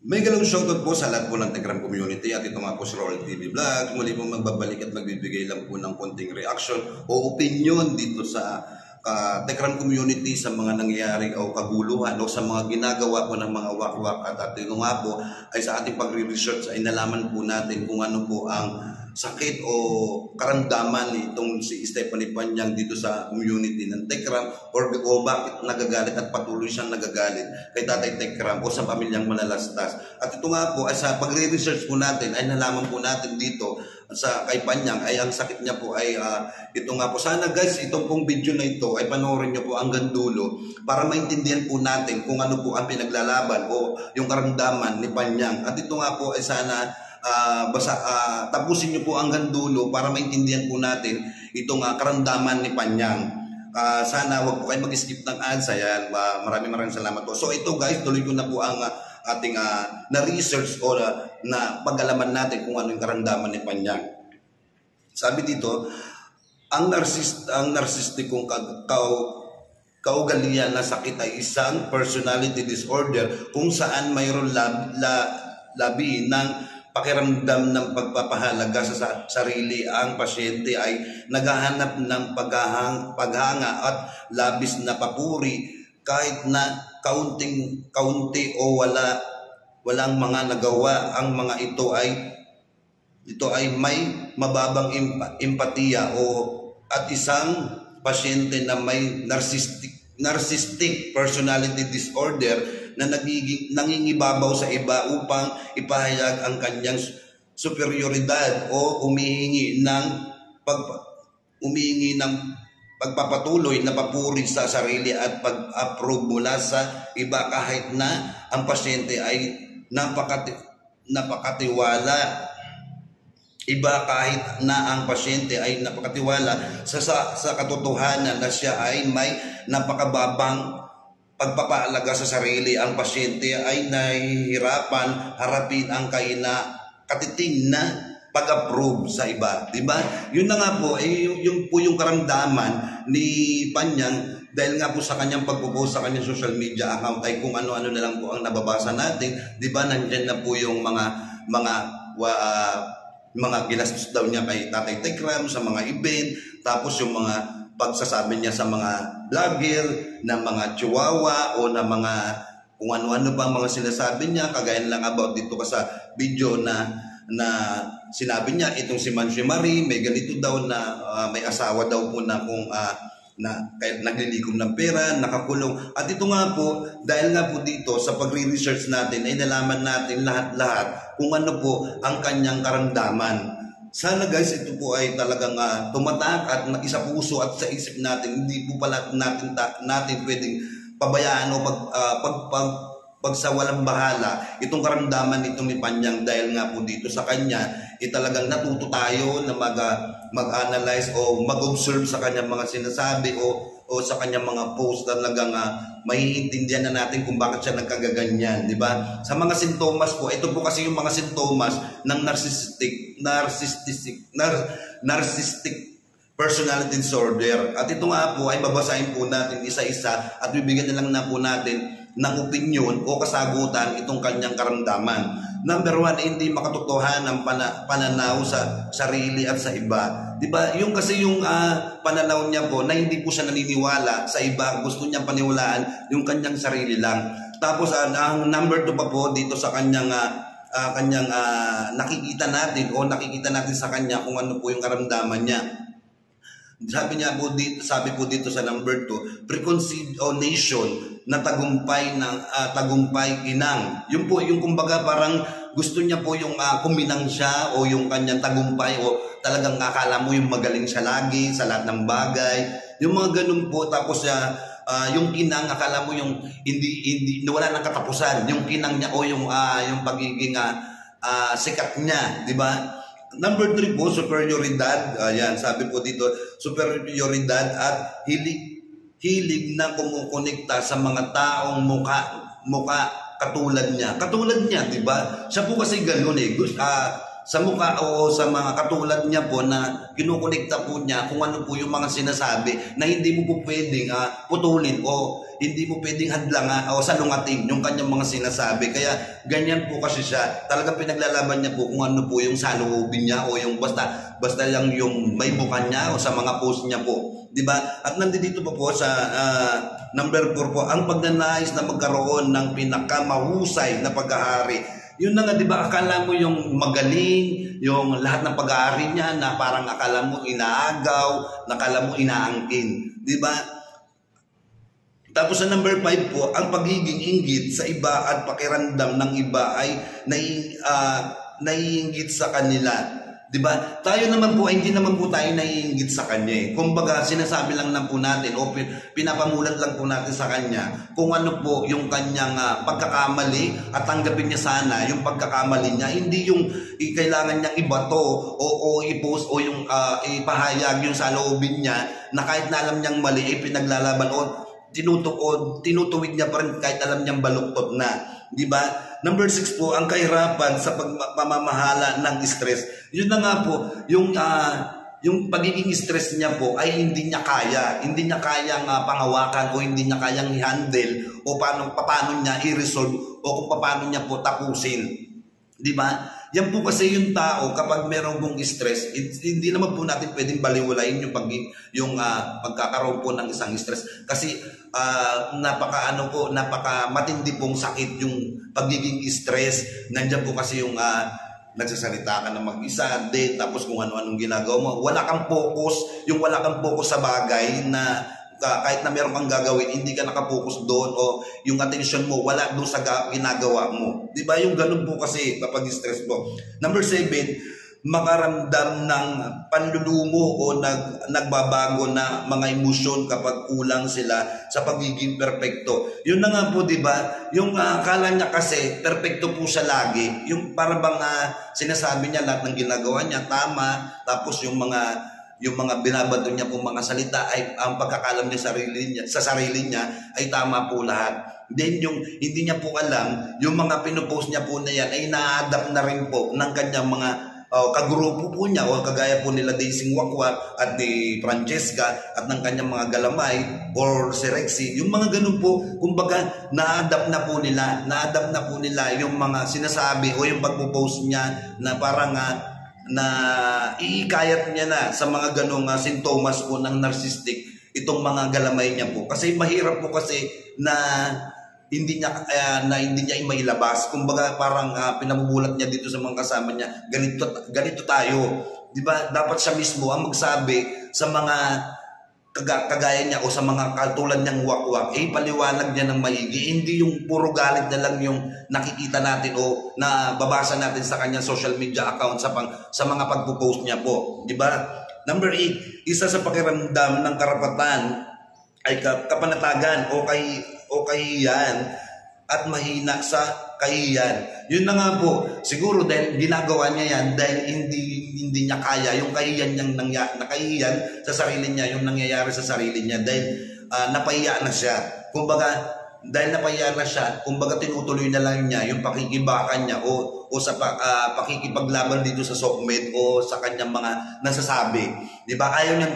May galong shoutout po sa lahat po ng Tekram community at ito nga po si Roel TV Vlog. Muli po magbabalik at magbibigay lang po ng konting reaction o opinion dito sa Tekram community sa mga nangyayari o kaguluhan o sa mga ginagawa po ng mga wakwak at ito nga po ay sa ating pagre-research ay nalaman po natin kung ano po ang sakit o karamdaman itong si Stephanie Panyang dito sa community ng Tekram o bakit nagagalit at patuloy siyang nagagalit kay Tatay Tekram o sa pamilyang Malalastas. At ito nga po ay sa pagre-research po natin ay nalaman po natin dito sa kay Panyang ay ang sakit niya po ay ito nga po. Sana guys itong pong video na ito ay panoorin niyo po hanggang dulo para maintindihan po natin kung ano po ang pinaglalaban o yung karamdaman ni Panyang. At ito nga po ay sana tapusin niyo po hanggang dulo para maintindihan po natin itong karamdaman ni Panyang. Sana wag po kayo mag-skip ng ads. Ayan, maraming salamat po. So ito guys, tuloy ko na po ang ating na-research o na pag-alaman natin kung ano yung karamdaman ni Panyang. Sabi dito, ang narsistikong kaugalian na sakit ay isang personality disorder kung saan mayroon labi ng pakiramdam ng pagpapahalaga sa sarili. Ang pasyente ay naghahanap ng paghanga at labis na papuri kahit na kaunti o walang mga nagawa. Ang mga ito ay may mababang empatiya at isang pasyente na may narcissistic personality disorder na nangingibabaw sa iba upang ipahayag ang kanyang superioridad o humihingi ng pagpapatuloy na papuri sa sarili at pag-approve mula sa iba kahit na ang pasyente ay napakatiwala. Kahit na ang pasyente ay napakatiwala sa katotohanan na siya ay may napakababang pagpapaalaga sa sarili, ang pasyente ay nahihirapan harapin ang katiting na pag-approve sa iba. Diba? Yun na nga po, yung karamdaman ni Panyang dahil nga po sa kanyang pagpo-post sa kanyang social media account ay kung ano-ano na lang po ang nababasa natin. Diba? Nandyan na po yung mga ginastos daw niya kay Tatay Tekram sa mga event, tapos yung mga pagsasabi niya sa mga vlogger na mga chihuahua o na mga kung ano-ano pa mga sinasabi niya, kagaya lang about dito ka sa video na sinabi niya itong si Mansi Marie may ganito daw na may asawa daw po na kung kaya naglilikom ng pera, nakakulong. At ito nga po, dahil nga po dito sa pagre-research natin ay nalaman natin lahat-lahat kung ano po ang kanyang karamdaman. Sana guys, ito po ay talagang tumatak at isa puso at sa isip natin. Hindi po pala natin pwedeng pabayaan o pagsawalang bahala itong karamdaman nitong ni Panyang dahil nga po dito sa kanya talagang natuto tayo na mag-analyze o mag-observe sa kanyang mga sinasabi o sa kanyang mga post. Talagang maiintindihan na natin kung bakit siya nagkagaganyan, di ba? Sa mga sintomas po, ito po kasi yung mga sintomas ng narcissistic personality disorder. At ito nga po ay babasahin po natin isa-isa at bibigyan na lang na po natin ng opinyon o kasagutan itong kanyang karamdaman. Number 1, hindi makatotohanan ang pananaw sa sarili at sa iba. Diba? Yung kasi yung pananaw niya po na hindi po siya naniniwala sa iba, gusto niyang paniwalaan yung kanyang sarili lang. Tapos ang number 2 pa po dito sa kanyang nakikita natin sa kanya kung ano po yung karamdaman niya. Sabi po dito sa number 2, preconceived notion na tagumpay inang. Yun po yung kumbaga parang gusto niya po yung kuminang siya o yung kanyang tagumpay o talagang akala mo yung magaling siya lagi sa lahat ng bagay. Yung mga ganun po. Tapos yung kinang akala mo yung hindi wala nang katapusan. Yung kinang niya o yung pagiging sikat niya, di ba? Number 3 po, superioridad. Ayan, sabi po dito, superioridad at hilig na kumukonekta sa mga taong muka katulad niya. Katulad niya, di ba? Siya po kasi ganoon sa mukha o sa mga katulad niya po na kinukonekta po niya kung ano po yung mga sinasabi na hindi mo po pwedeng putulin o hindi mo pwedeng hadlang o salungatin yung kanyang mga sinasabi. Kaya ganyan po kasi siya. Talagang pinaglalaban niya po kung ano po yung saloobin niya o yung basta lang yung may buka niya o sa mga post niya po. Diba? At nandito po sa number 4 po, ang pagnanais na magkaroon ng pinakamahusay na pag-ahari. Yun na nga, di ba, akala mo yung magaling, yung lahat ng pag-aari niya na parang akala mo inaagaw, akala mo inaangkin. Di ba? Tapos sa number 5 po, ang pagiging inggit sa iba at pakiramdam ng iba ay naiinggit sa kanila. Diba? Tayo naman po, hindi naman po tayo naiinggit sa kanya. Kumbaga, sinasabi lang po natin o pinapamulat lang po natin sa kanya kung ano po yung kanyang pagkakamali at tanggapin niya sana yung pagkakamali niya. Hindi yung kailangan niyang ibato o i-post o yung ipahayag yung saloobin niya na kahit na alam niyang mali ay pinaglalaban o tinutuwid niya pa rin kahit alam niyang baluktot na. Diba? Number 6 po, ang kahirapan sa pamamahala ng stress. Yun na nga po, yung pagiging stress niya po ay hindi niya kaya. Hindi niya kayang pangawakan o hindi niya kayang i-handle o paano niya i-resolve o kung paano niya po tapusin. Diba? Yan po kasi yung tao kapag meron pong stress, hindi naman po natin pwedeng baliwalain yung pagkakaroon po ng isang stress. Kasi napaka matindi pong sakit yung pagiging stress. Nandiyan po kasi yung nagsasalita ka na mag-isa din, tapos kung ano-anong ginagawa mo. Wala kang focus sa bagay na kahit na meron kang gagawin, hindi ka nakapokus doon o yung attention mo wala doon sa ginagawa mo. Di ba? Yung ganun po kasi kapag stress po. Number 7, makaramdam ng panlulumo o nagbabago na mga emosyon kapag kulang sila sa pagiging perpekto. Yun na nga po, di ba? Yung akala niya kasi perpekto po siya lagi. Yung parang sinasabi niya lahat ng ginagawa niya tama, tapos yung mga binabato niya pong mga salita ay ang pagkakalam niya sa sarili niya ay tama po lahat. Then yung hindi niya po alam, yung mga pinopost niya po na yan ay na-adapt na rin po ng kanyang mga kagrupo po niya o kagaya po nila Daisy Wakwak at ni Francesca at ng kanyang mga galamay or si Rexy. Yung mga ganun po, kumbaga na-adapt na po nila yung mga sinasabi o yung pagpo-post niya na parang na iikayat niya na sa mga ganong sintomas po ng narcissistic itong mga galamay niya po. Kasi mahirap po kasi na hindi niya mailabas. Kumbaga parang pinabubulat niya dito sa mga kasama niya, ganito tayo. 'Di ba? Dapat siya mismo ang magsabi sa mga kagaya niya o sa mga katulad niyang wakwak, paliwanag niya ng maigi. Hindi yung puro galit na lang yung nakikita natin o nababasa natin sa kanyang social media account sa mga pagpo-post niya po. Di ba? Number 8, isa sa pakiramdam ng karapatan ay kapanatagan o kahihiyan at mahina sa kahihiyan. Yun na nga po, siguro dahil ginagawa niya yan dahil hindi niya kaya yung kahihiyan niyang nakahihiyan sa sarili niya, yung nangyayari sa sarili niya dahil napahiya na siya. Kumbaga, dahil napahiya na siya, kumbaga tinutuloy na lang niya yung pakikibakan niya o sa pakikipaglaban dito sa SOCMED o sa kanyang mga nasasabi. Di ba? Ayaw niyang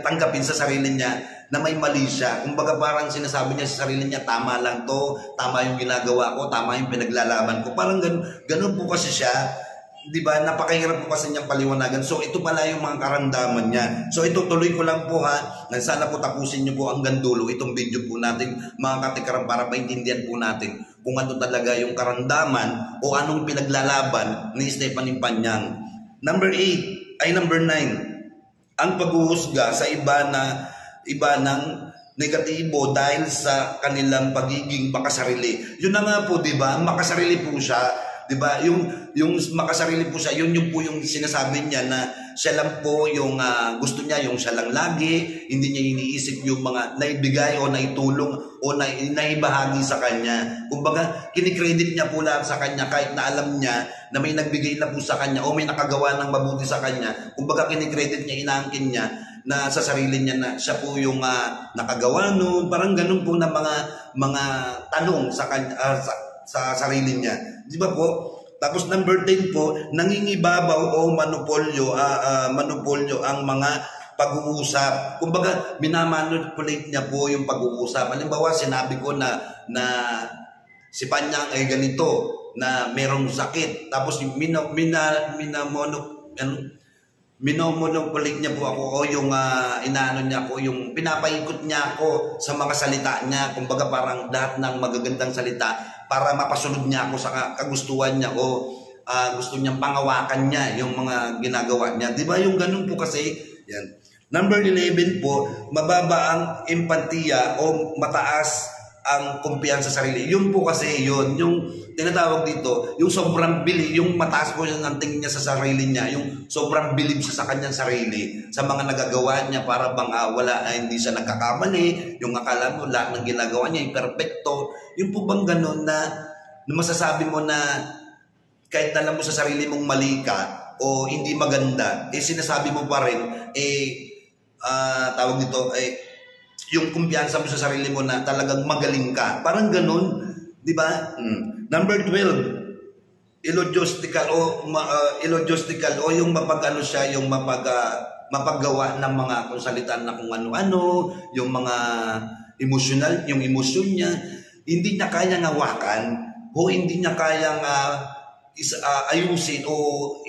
tanggapin sa sarili niya na may mali siya. Kumbaga parang sinasabi niya sa sarili niya, tama lang to, tama yung ginagawa ko, tama yung pinaglalaban ko. Parang ganun po kasi siya. Di ba? Napakahirap po kasi niyang paliwanagan. So ito pala yung mga karamdaman niya. So ito tuloy ko lang po sana po tapusin niyo po hanggang dulo itong video po natin mga katikaram para maintindihan po natin kung ano talaga yung karamdaman o anong pinaglalaban ni Stephanie Panyang. Number 9, ang paghuhusga sa iba ng negatibo dahil sa kanilang pagiging makasarili. Yun na nga po, di ba? Makasarili po siya. Di ba? Yung makasarili po siya, yun po yung sinasabi niya na siya lang po yung gusto niya, yung siya lang lagi, hindi niya iniisip yung mga naibigay o naitulong o naibahagi sa kanya. Kumbaga, kinikredit niya po lahat sa kanya kahit na alam niya na may nagbigay na po sa kanya o may nakagawa ng mabuti sa kanya. Kumbaga, kinikredit niya, inaangkin niya na sa sarili niya na siya po yung nakagawa noon. Parang ganun po na mga tanong sa sarili niya. Di ba po? Tapos number 10 po, nangingibabaw o manopolyo ang mga pag-uusap. Kumbaga, minamanipulate niya po yung pag-uusap. Halimbawa, sinabi ko na si Panyang ay ganito, na merong sakit. Tapos minomonopolite niya po ako o yung inaano niya ko, yung pinapaikot niya ako sa mga salita niya. Kumbaga parang lahat ng magagandang salita para mapasunod niya ako sa kagustuhan niya o gusto niyang pangawakan niya yung mga ginagawa niya. Di ba yung ganun po kasi? Yan. Number 11 po, mababa ang empatiya o mataas ang kumpiyansa sa sarili. Yun po kasi yun, yung tinatawag dito, yung sobrang bili, yung mataas po yung ang tingin niya sa sarili niya, yung sobrang bilib siya sa kanyang sarili, sa mga nagagawa niya para bang hindi siya nagkakamali, yung akala mo lahat ng ginagawa niya ay perfecto. Yung po bang ganun na masasabi mo na kahit alam mo sa sarili mong mali ka o hindi maganda, sinasabi mo pa rin, tawag dito, yung kumpiyansa mo sa sarili mo na talagang magaling ka. Parang ganun, di ba? Number 12, illogistical o yung mapagano siya, yung mapaggawa ng mga kung salitaan na kung ano-ano, yung mga emotional, yung emosyon niya, hindi niya kayang hawakan o hindi niya kayang ayusin o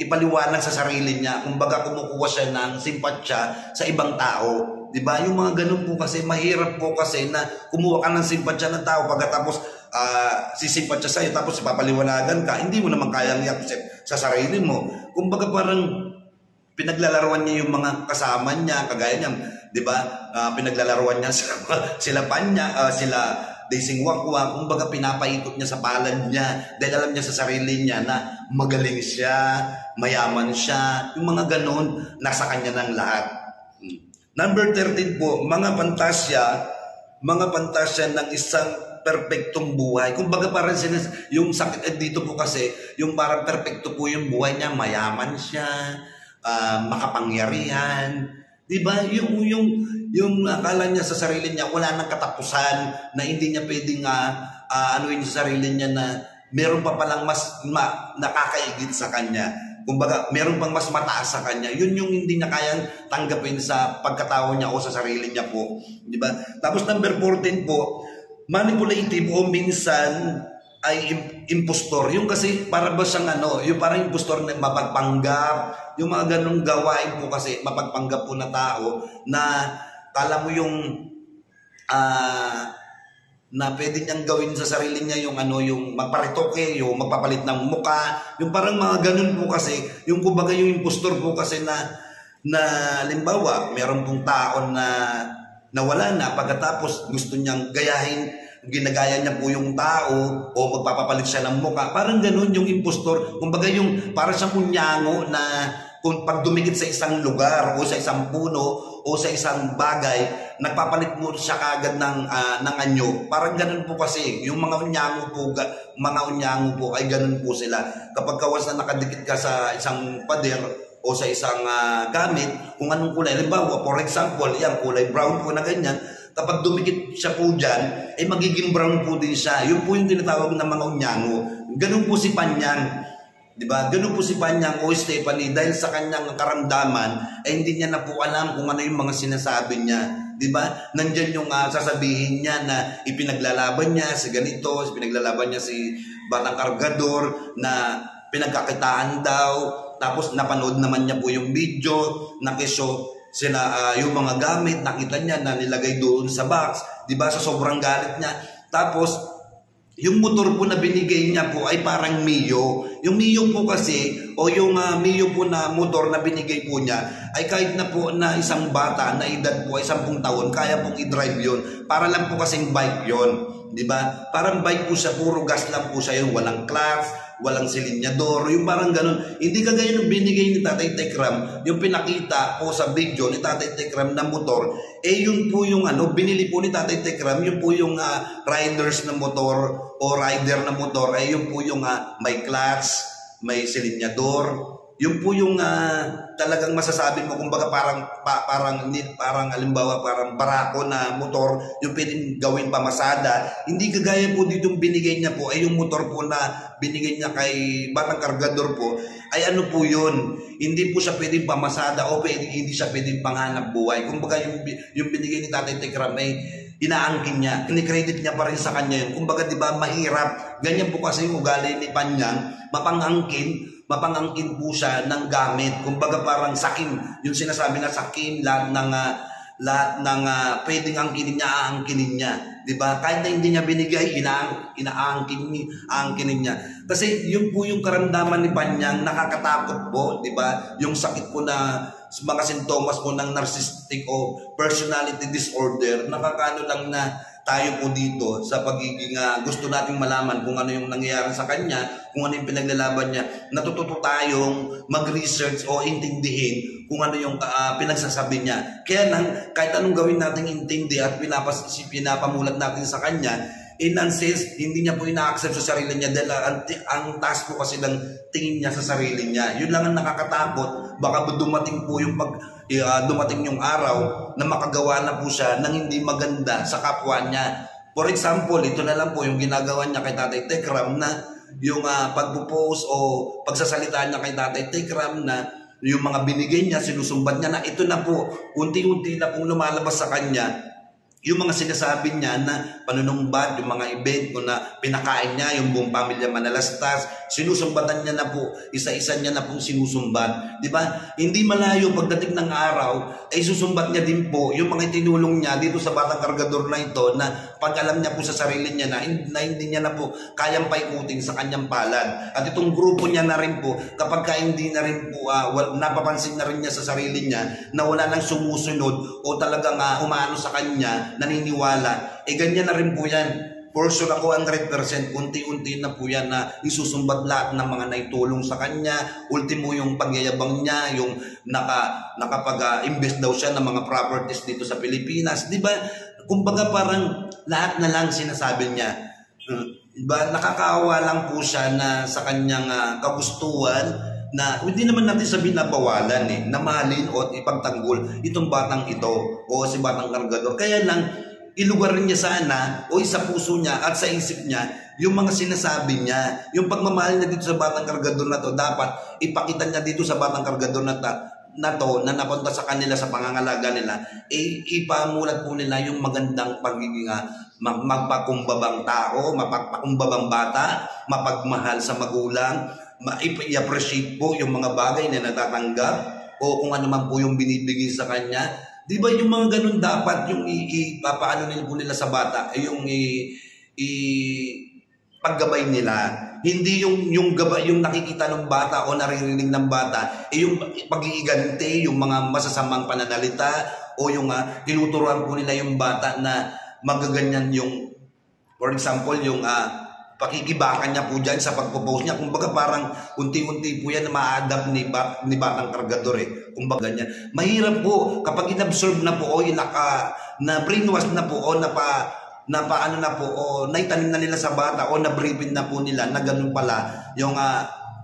ipaliwanag sa sarili niya. Kumbaga kumukuha siya ng simpatsya sa ibang tao. Diba? Yung mga ganun po kasi, mahirap po kasi na kumuha ka ng simpatsya ng tao pagkatapos sisimpatsya sa'yo tapos ipapaliwanagan ka, hindi mo naman kayang i-accept sa sarili mo. Kumbaga parang pinaglalaruan niya yung mga kasama niya, kagaya niya, diba? Pinaglalaruan niya sila Panya, sila Daising Wakwa, kumbaga pinapaikot niya sa palad niya dahil alam niya sa sarili niya na magaling siya, mayaman siya, yung mga ganun, nasa kanya ng lahat. Number 13 po, mga pantasya ng isang perpektong buhay. Kumbaga parang yung sakit dito po kasi, yung parang perpekto po yung buhay niya, mayaman siya, makapangyarihan. Diba? Yung akala niya sa sarili niya, wala nang katapusan, na hindi niya pwedeng anuin sa sarili niya na meron pa palang mas nakakaigit sa kanya. Kumbaga, meron pang mas mataas sa kanya. Yun yung hindi niya kayang tanggapin sa pagkatao niya o sa sarili niya po. Di ba? Tapos number 14 po, manipulative o minsan ay impostor. Yung kasi para ba siyang yung parang impostor na mapagpanggap. Yung mga ganong gawain po kasi mapagpanggap po na tao na kala mo yung na pwede niyang gawin sa sarili niya yung yung magparitoke, yung magpapalit ng muka, yung parang mga ganun po kasi, yung kumbaga yung impostor po kasi na halimbawa, meron pong tao na nawala na pagkatapos gusto niyang gayahin, ginagaya niya po yung tao o magpapapalit siya ng muka, parang ganun yung impostor, kumbaga yung para siyang kunyango na kung pag dumikit sa isang lugar o sa isang puno o sa isang bagay, nagpapalit mo siya kagad ng anyo. Parang ganun po kasi, yung mga unyango po ay ganun po sila. Kapag kawas na nakadikit ka sa isang pader o sa isang gamit, kung anong kulay, halimbawa, for example, yan, kulay brown po na ganyan, kapag dumikit siya po dyan, ay magiging brown po din siya. Yun po yung tinatawag ng mga unyango. Ganun po si Panyang. Diba? Ganun po si Panyang o Stephanie dahil sa kanyang karamdaman ay hindi niya na po alam kung ano yung mga sinasabi niya. Diba? Nandyan yung sasabihin niya na ipinaglalaban niya si ganito, ipinaglalaban niya si Batang Kargador na pinagkakitaan daw. Tapos napanood naman niya po yung video na kesyo sila yung mga gamit, nakita niya na nilagay doon sa box. Diba? Sa sobrang galit niya. Tapos yung motor po na binigay niya po ay parang Mio. Yung Mio po kasi, o yung Mio po na motor na binigay po niya, ay kahit na po na isang bata na edad po ay 10 taon, kaya pong i-drive yun. Para lang po kasing bike yun. Diba? Parang bike po siya, puro gas lang po siya, yung walang clutch, walang silinyador, yung parang ganun. Hindi kagaya ng binigay ni Tatay Tekram, yung pinakita po sa video ni Tatay Tekram na motor, yun po yung binili po ni Tatay Tekram, yun po yung riders na motor o rider na motor, yun po yung may clutch, may silinyador, yun po yung talagang masasabi mo, kumbaga parang halimbawa parang barako na motor, yung pwedeng gawin pamasada. Hindi kagaya po dito yung binigay niya po, ay yung motor po na binigay niya kay Batang Kargador po, ay ano po yun, hindi po siya pwedeng pamasada o hindi siya pwedeng panghanap buhay. Kumbaga yung binigay ni Tatay Tekram ay inaangkin niya, kinikredit niya pa rin sa kanya yun. Kumbaga di ba mahirap, ganyan po kasi yung ugali ni Panyang, mapangangkin po siya ng gamit. Kumbaga parang sakim, yung sinasabi na sakim, lahat ng pwedeng angkinin niya, aangkinin niya. Diba? Kahit na hindi niya binigay, aangkinin niya. Kasi yun po yung karamdaman ni Panyang, nakakatakot po, diba? Yung sakit po na mga sintomas po ng narcissistic o personality disorder, nakakano lang na tayo po dito sa pagiging gusto nating malaman kung ano yung nangyayari sa kanya, kung ano yung pinaglalaban niya, natututo tayong mag-research o intindihin kung ano yung pinagsasabi niya. Kaya lang, kahit anong gawin nating intindi at pinapamulat natin sa kanya, in nonsense, hindi niya po ina-accept sa sarili niya dahil ang taas po kasi ng tingin niya sa sarili niya. Yun lang ang nakakatakot. Baka dumating po yung dumating yung araw na makagawa na po siya ng hindi maganda sa kapwa niya. For example, ito na lang po yung ginagawa niya kay Tatay Tekram na yung pagpo-post o pagsasalita niya kay Tatay Tekram na yung mga binigay niya, sinusumbat niya na ito na po, unti-unti na pong lumalabas sa kanya yung mga sinasabi niya na panunumbat, yung mga event ko na pinakain niya, yung buong pamilya Manalastas, sinusumbatan niya na po, isa-isa niya na pong sinusumbat. Di ba? Hindi malayo pagdating ng araw, ay susumbat niya din po yung mga tinulong niya dito sa Batang Kargador na ito na pag alam niya po sa sarili niya na hindi niya na po kayang paikutin sa kanyang palad. At itong grupo niya na rin po, kapag hindi na rin po, napapansin na rin niya sa sarili niya na wala nang sumusunod o talagang umano sa kanya, naniniwala, ganyan na rin po yan. For sure ako 100%, unti-unti na po yan na isusumbat lahat ng mga naitulong sa kanya. Ultimo yung pagyayabang niya, yung nakapag-invest daw siya ng mga properties dito sa Pilipinas. Diba? Kumbaga parang lahat na lang sinasabi niya. Diba? Nakakaawa lang po siya na sa kanyang kagustuhan na hindi naman natin sabihin na bawalan na mahalin o ipagtanggol itong batang ito o si Batang Kargador. Kaya lang, ilugar rin niya sana o sa puso niya at sa isip niya yung mga sinasabi niya. Yung pagmamahal niya dito sa Batang Kargador na to, dapat ipakita niya dito sa Batang Kargador na to na napunta sa kanila sa pangangalaga nila, ipamulat po nila yung magandang pagiging magpakumbabang tao, mapagpakumbabang bata, mapagmahal sa magulang, i-appreciate po yung mga bagay na natatanggap o kung ano man po yung binibigay sa kanya. Di ba yung mga ganun dapat yung paano nila po nila sa bata, yung paggabay nila. Hindi yung nakikita ng bata o naririnig ng bata, yung pag-iiganti, yung mga masasamang pananalita o yung tinuturuan po nila yung bata na magaganyan yung, for example, yung pakikibakan niya po dyan sa pagpo-post niya. Kumbaga parang unti-unti po yan na ma-adapt ni Batang Kargador Kumbaga ganyan. Mahirap po kapag inabsorb na po o na-brainwash na po o paano na po o naitanim na nila sa bata o na-briefing na po nila na ganun pala yung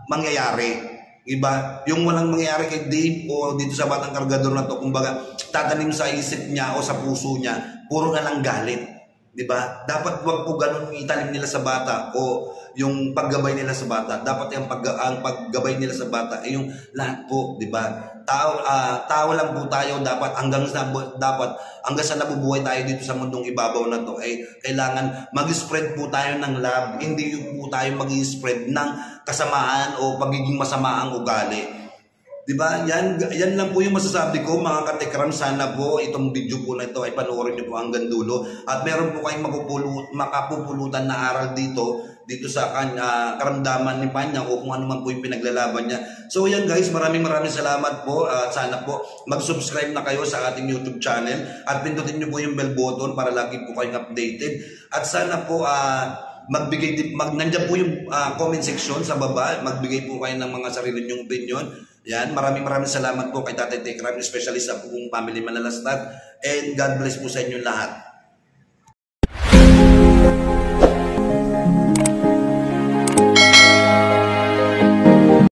mangyayari. Iba, yung walang mangyayari kay Dave o dito sa Batang Kargador na to, kumbaga tatanim sa isip niya o sa puso niya, puro na lang galit. Diba? Dapat wag po ganun itanim nila sa bata o yung paggabay nila sa bata. Dapat yung ang paggabay nila sa bata ay yung lahat po, diba? Tao lang po tayo, dapat hanggang sa nabubuhay tayo dito sa mundong ibabaw na to ay kailangan mag-spread po tayo ng love, hindi po tayo mag-spread ng kasamaan o pagiging masama ang ugali. Diba? Yan lang po yung masasabi ko, mga katekram. Sana po itong video po na ito ay panoorin niyo po hanggang dulo at meron po kayong makapupulutan na aral dito sa karamdaman ni Panyang o kung ano man po yung pinaglalaban niya. So yan guys, maraming salamat po at sana po mag-subscribe na kayo sa ating YouTube channel at pindutin niyo po yung bell button para lagi po kayong updated at sana po nandiyan po yung comment section sa baba, magbigay po kayo ng mga sarili niyong opinion. Yan, maraming salamat po kay Tatay Tekram, especially sa buong family Manalastas, and God bless po sa inyo lahat.